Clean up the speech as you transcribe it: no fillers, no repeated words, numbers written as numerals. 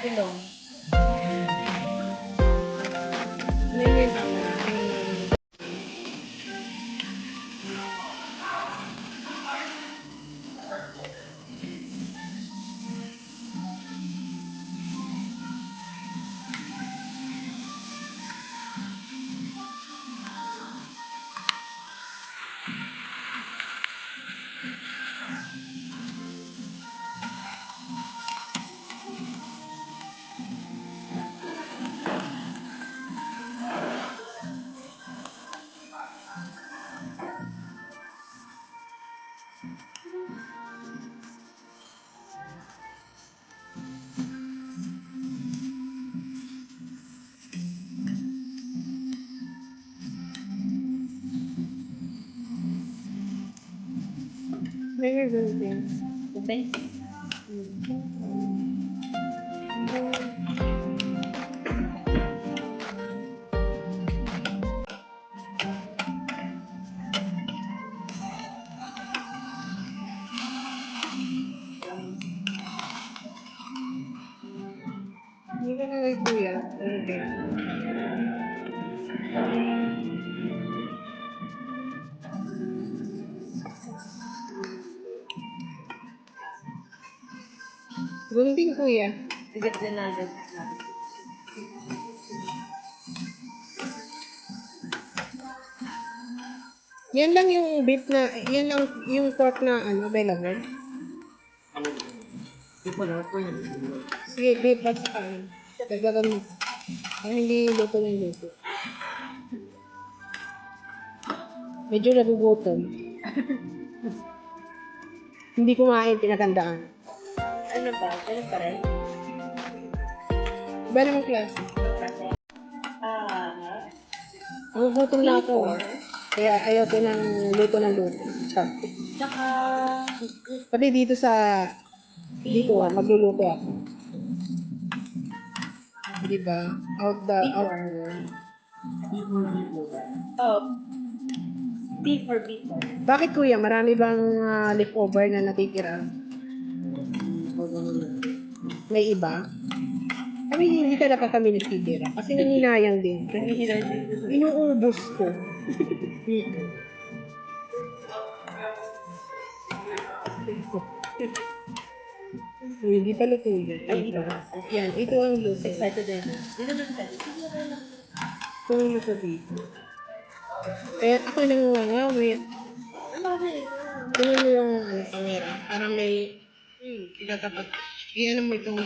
Ilong. Very good thing. Okay? Hindi ka na kay kuya. Okay. Gunting kuya. Tigat din natin. Yan lang yung beef na, yan lang yung pork na ano, available. Di po na po yun. Sige, beef at saka, dagdagan mo. Para hindi luto ng luto. Medyo nagugutom. Hindi kumain, pinagandaan. Ano ba? Ganun pa rin? Iba naman klase. Ah, Nagugutom na ako. Kaya ayaw ko ng luto ng luto. tsaka Pati dito sa, dito magluluto ako. Di ba? Out the, out. oh, beef or beef. Bakit kuya, marami bang leftover na natitira? May iba? Kami hindi talaga kami natitira. Kasi naninayang din. Inuubos ko. Hindi pa luto yun. Ay, ito. Yan, ito ang luto. Excited din. Dito na tayo. Ito ang luto dito. Kaya ako nangangawit. Ano ba eh? Tingnan mo yung camera. Parang may, itatapag. Iyan mo itong